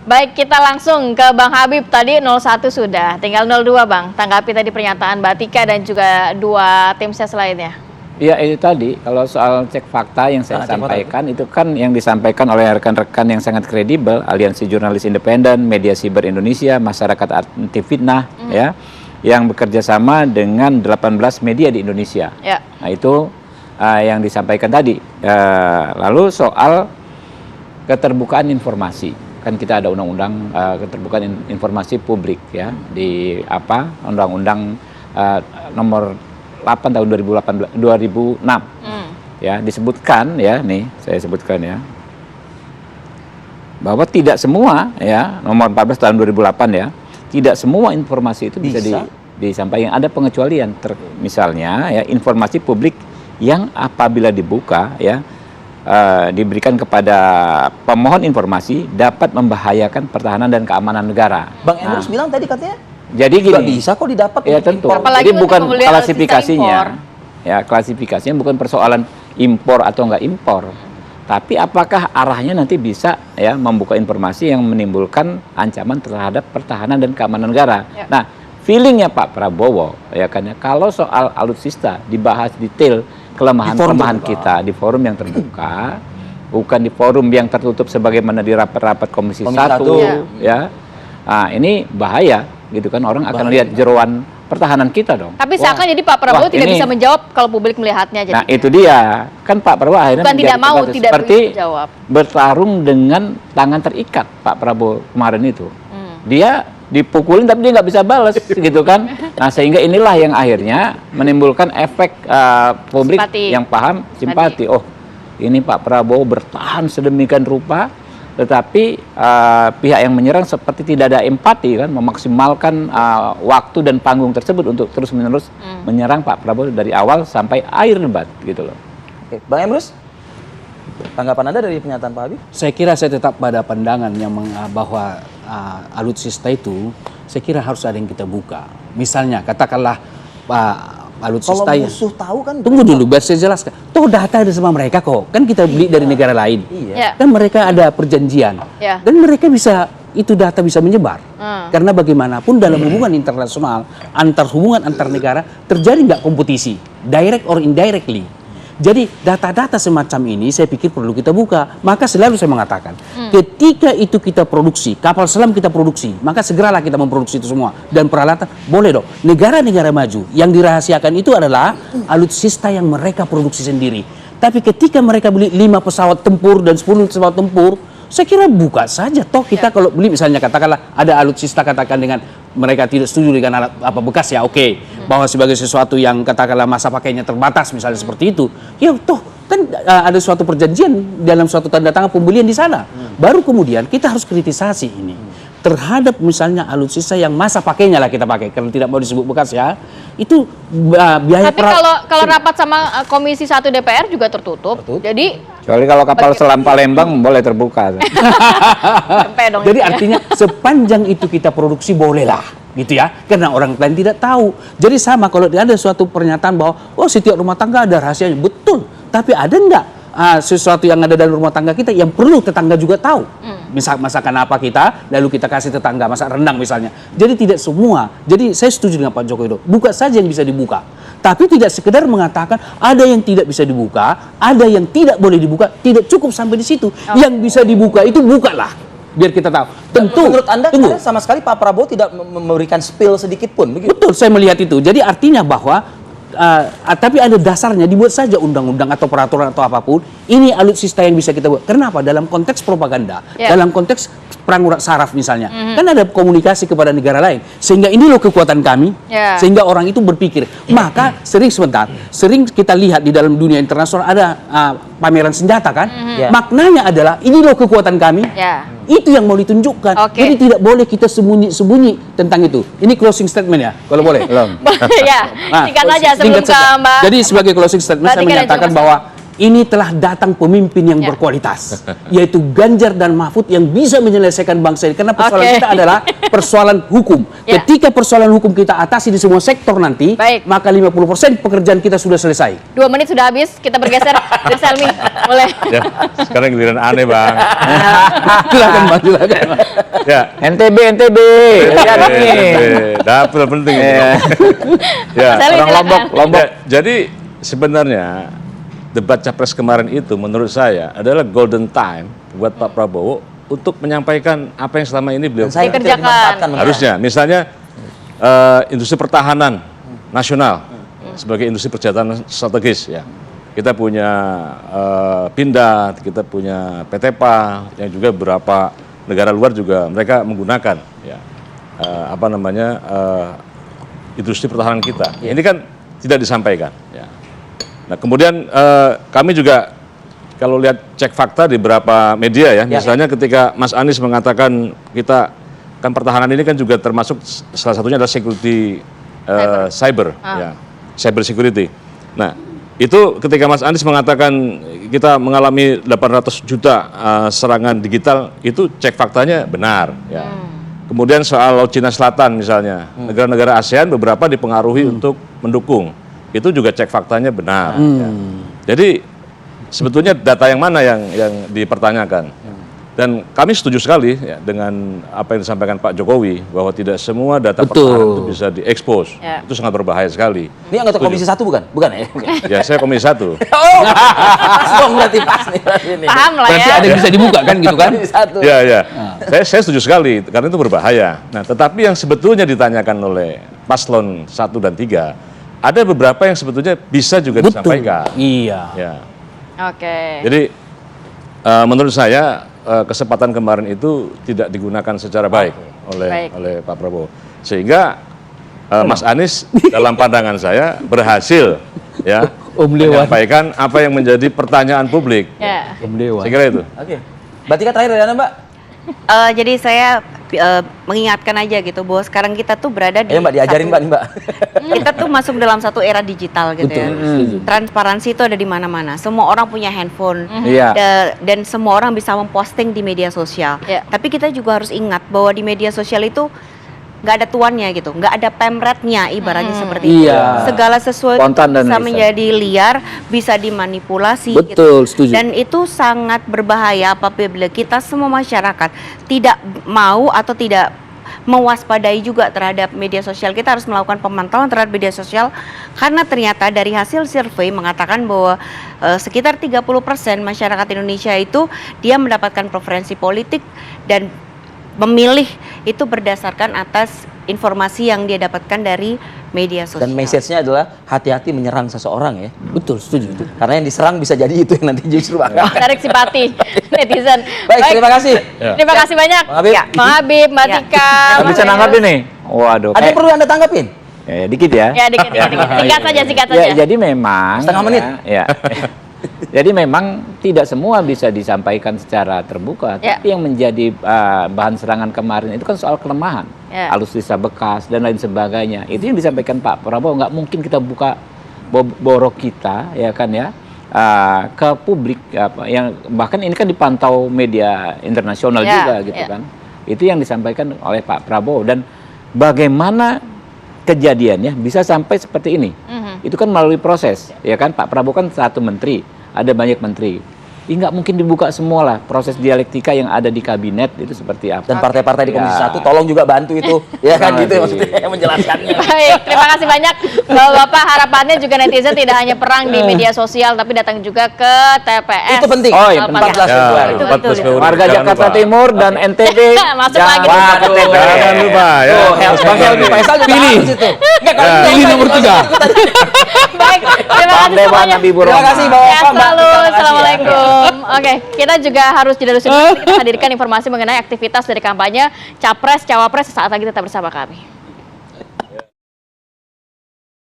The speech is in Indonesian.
Baik, kita langsung ke Bang Habib. Tadi 01 sudah, tinggal 02 Bang. Tanggapi tadi pernyataan Mbak Tika dan juga dua tim ses lainnya. Ya itu tadi, kalau soal cek fakta yang saya sampaikan, itu kan yang disampaikan oleh rekan-rekan yang sangat kredibel, Aliansi Jurnalis Independen, Media Siber Indonesia, Masyarakat Anti Fitnah, ya, yang bekerja sama dengan 18 media di Indonesia. Ya. Nah itu yang disampaikan tadi. Lalu soal keterbukaan informasi. Kan kita ada undang-undang keterbukaan informasi publik ya di undang-undang nomor 8 tahun 2006 ya, disebutkan ya, nih saya sebutkan ya, bahwa tidak semua ya, nomor 14 tahun 2008 ya, tidak semua informasi itu bisa disampaikan, ada pengecualian. Misalnya ya, informasi publik yang apabila dibuka ya, diberikan kepada pemohon informasi dapat membahayakan pertahanan dan keamanan negara. Bang Emrus bilang tadi katanya jadi gini, nggak bisa kok didapat. Ya tentu. Apalagi jadi bukan untuk klasifikasinya. Ya, klasifikasinya bukan persoalan impor atau enggak impor. Tapi apakah arahnya nanti bisa ya membuka informasi yang menimbulkan ancaman terhadap pertahanan dan keamanan negara. Ya. Nah, feelingnya Pak Prabowo ya kan ya, kalau soal alutsista dibahas detail kelemahan-kelemahan kita di forum yang terbuka, bukan di forum yang tertutup sebagaimana di rapat-rapat Komisi 1 ya. Nah, ini bahaya gitu kan, orang akan lihat jeroan pertahanan kita dong. Tapi seakan jadi Pak Prabowo tidak bisa menjawab kalau publik melihatnya. Jadi. Nah itu dia, kan Pak Prabowo akhirnya bukan tidak mau, tidak seperti menjawab. Bertarung dengan tangan terikat Pak Prabowo kemarin itu. Dia dipukulin tapi dia nggak bisa balas gitu kan. Nah sehingga inilah yang akhirnya menimbulkan efek publik yang paham simpati. Oh ini Pak Prabowo bertahan sedemikian rupa, tetapi pihak yang menyerang seperti tidak ada empati kan, memaksimalkan waktu dan panggung tersebut untuk terus-menerus menyerang Pak Prabowo dari awal sampai akhir debat gitu loh. Oke, Bang Emrus, tanggapan Anda dari pernyataan Pak Habib? Saya kira saya tetap pada pandangan yang bahwa alutsista itu saya kira harus ada yang kita buka. Misalnya katakanlah alutsista kalau musuh tahu kan, tunggu dulu biar saya jelaskan. Toh data ada sama mereka kok, kan kita beli dari negara lain. Dan mereka ada perjanjian. Dan mereka bisa, itu data bisa menyebar. Karena bagaimanapun dalam hubungan internasional, hubungan antar negara terjadi nggak kompetisi, direct or indirectly. Jadi data-data semacam ini saya pikir perlu kita buka. Maka selalu saya mengatakan, ketika itu kita produksi, kapal selam kita produksi, maka segeralah kita memproduksi itu semua. Dan peralatan, boleh dong. Negara-negara maju yang dirahasiakan itu adalah alutsista yang mereka produksi sendiri. Tapi ketika mereka beli 5 pesawat tempur dan 10 pesawat tempur, saya kira buka saja. Toh kita kalau beli misalnya katakanlah ada alutsista katakan dengan mereka tidak setuju dengan alat bekas ya oke. Bahwa sebagai sesuatu yang katakanlah masa pakainya terbatas misalnya seperti itu. Ya toh kan ada suatu perjanjian dalam suatu tanda tangan pembelian di sana. Baru kemudian kita harus kritisasi ini. Terhadap misalnya alutsista yang masa pakainya lah kita pakai, kalau tidak mau disebut bekas ya, itu biaya. Tapi kalau rapat sama Komisi 1 DPR juga tertutup. Jadi kecuali kalau kapal selam Palembang boleh terbuka. Jadi artinya sepanjang itu kita produksi bolehlah, gitu ya, karena orang lain tidak tahu. Jadi sama kalau ada suatu pernyataan bahwa oh setiap rumah tangga ada rahasianya, betul. Tapi ada enggak sesuatu yang ada dalam rumah tangga kita yang perlu tetangga juga tahu? Misal masakan apa kita, lalu kita kasih tetangga, masak rendang misalnya. Jadi tidak semua. Jadi saya setuju dengan Pak Joko Widodo. Buka saja yang bisa dibuka. Tapi tidak sekedar mengatakan ada yang tidak bisa dibuka, ada yang tidak boleh dibuka. Tidak cukup sampai di situ. Yang bisa dibuka itu bukalah. Biar kita tahu. Tentu. Menurut Anda sama sekali Pak Prabowo tidak memberikan spill sedikit pun, begitu? Betul, saya melihat itu. Jadi artinya bahwa tapi ada dasarnya, dibuat saja undang-undang atau peraturan atau apapun. Ini alutsista yang bisa kita buat. Kenapa? Dalam konteks propaganda, dalam konteks perang urat saraf misalnya, kan ada komunikasi kepada negara lain. Sehingga ini loh kekuatan kami, sehingga orang itu berpikir. Maka sering kita lihat di dalam dunia internasional ada pameran senjata kan, maknanya adalah ini loh kekuatan kami. Itu yang mau ditunjukkan. Jadi tidak boleh kita sembunyi-sembunyi tentang itu. Ini closing statement ya, kalau boleh. Singkat saja sebelum ke Mbak. Jadi sebagai closing statement saya menyatakan bahwa ini telah datang pemimpin yang berkualitas, yaitu Ganjar dan Mahfud yang bisa menyelesaikan bangsa ini. Karena persoalan kita adalah persoalan hukum. Ketika persoalan hukum kita atasi di semua sektor nanti, maka 50% pekerjaan kita sudah selesai. 2 menit sudah habis, kita bergeser dari Selmi. Boleh. Sekarang giliran aneh, Bang. Silakan Bang, silakan. Ya. NTB. Lihat nih. Dapil penting. Ya. Orang Lombok. Ya, jadi sebenarnya debat capres kemarin itu menurut saya adalah golden time buat Pak Prabowo untuk menyampaikan apa yang selama ini beliau Saya Dikerjakan. dimanfaatkan. harusnya. Misalnya industri pertahanan nasional sebagai industri persenjataan strategis ya. Kita punya Pindad, kita punya PTPA yang juga beberapa negara luar juga mereka menggunakan ya industri pertahanan kita. Ini kan tidak disampaikan ya. Nah, kemudian kami juga kalau lihat cek fakta di beberapa media ya, misalnya ketika Mas Anies mengatakan kita kan pertahanan ini kan juga termasuk salah satunya adalah security cyber ya, cyber security. Nah, itu ketika Mas Anies mengatakan kita mengalami 800 juta serangan digital, itu cek faktanya benar ya. Kemudian soal Laut Cina Selatan misalnya, negara-negara ASEAN beberapa dipengaruhi untuk mendukung. Itu juga cek faktanya benar. Ya. Jadi sebetulnya data yang mana yang dipertanyakan? Dan kami setuju sekali ya, dengan apa yang disampaikan Pak Jokowi bahwa tidak semua data pertahanan itu bisa diekspos. Ya. Itu sangat berbahaya sekali. Ini anggota Komisi 1 bukan? Bukan ya? Ya, saya Komisi 1. Oh, pas dong berarti pas nih. Paham lah Berarti ya. ada yang bisa dibuka kan gitu kan? Komisi 1. Ya, ya. Saya setuju sekali karena itu berbahaya. Nah, tetapi yang sebetulnya ditanyakan oleh paslon 1 dan 3 ada beberapa yang sebetulnya bisa juga disampaikan. Iya. Ya. Oke. Jadi menurut saya kesempatan kemarin itu tidak digunakan secara baik oleh Pak Prabowo. Sehingga Mas Anies dalam pandangan saya berhasil ya menyampaikan apa yang menjadi pertanyaan publik. Ya. Saya kira itu. Oke. Mbak Tika terakhir dari Anda, Mbak. Jadi saya mengingatkan aja gitu bahwa sekarang kita tuh berada di Ayo Mbak diajarin Mbak nih Mbak. kita tuh masuk dalam satu era digital gitu ya. Transparansi itu ada di mana-mana. Semua orang punya handphone dan semua orang bisa memposting di media sosial. Tapi kita juga harus ingat bahwa di media sosial itu nggak ada tuannya gitu, nggak ada pemretnya ibaratnya seperti itu. Segala sesuatu bisa menjadi liar, bisa dimanipulasi. Betul, gitu. Dan itu sangat berbahaya apabila kita semua masyarakat tidak mau atau tidak mewaspadai juga terhadap media sosial. Kita harus melakukan pemantauan terhadap media sosial karena ternyata dari hasil survei mengatakan bahwa sekitar 30% masyarakat Indonesia itu dia mendapatkan preferensi politik dan memilih itu berdasarkan atas informasi yang dia dapatkan dari media sosial. Dan message-nya adalah hati-hati menyerang seseorang ya. Betul, setuju. Karena yang diserang bisa jadi itu yang nanti justru bakal Tarik simpati netizen. Baik, terima kasih. Terima kasih banyak. Bang Habib. Bang Habib, Mbak Tika. Nggak bisa nanggapin nih. Waduh. Ada yang perlu Anda tanggapin? Ya, dikit ya. Ya, dikit. Singkat saja. Ya, jadi memang Setengah menit. Ya. Jadi memang tidak semua bisa disampaikan secara terbuka, tapi yang menjadi bahan serangan kemarin itu kan soal kelemahan, alutsista bekas dan lain sebagainya. Itu yang disampaikan Pak Prabowo, nggak mungkin kita buka borok kita, ya kan ya, ke publik, yang bahkan ini kan dipantau media internasional juga, gitu kan. Itu yang disampaikan oleh Pak Prabowo dan bagaimana kejadiannya bisa sampai seperti ini. Itu kan melalui proses, ya kan. Pak Prabowo kan satu menteri, ada banyak menteri. Nggak mungkin dibuka semua lah proses dialektika yang ada di kabinet itu seperti apa. Dan partai-partai di Komisi 1 tolong juga bantu itu, ya kan gitu maksudnya menjelaskannya. Baik, terima kasih banyak Bapak. Harapannya juga netizen tidak hanya perang di media sosial, tapi datang juga ke TPS. Itu penting. Oh, iya, 14 Februari. Itu betul. Warga Jakarta Timur dan NTB Masuk lagi. ke TPS. Jangan lupa ya. Bang Helmi Faisal juga Pilih. harus itu. Pilih nomor 3. Baik, terima kasih semuanya. Terima kasih Bapak. Sehat Mbak. selalu. Terima kasih ya. Assalamualaikum. Oke, kita juga harus jeda dulu sebentar. Kita hadirkan informasi mengenai aktivitas dari kampanye Capres Cawapres sesaat lagi, tetap bersama kami.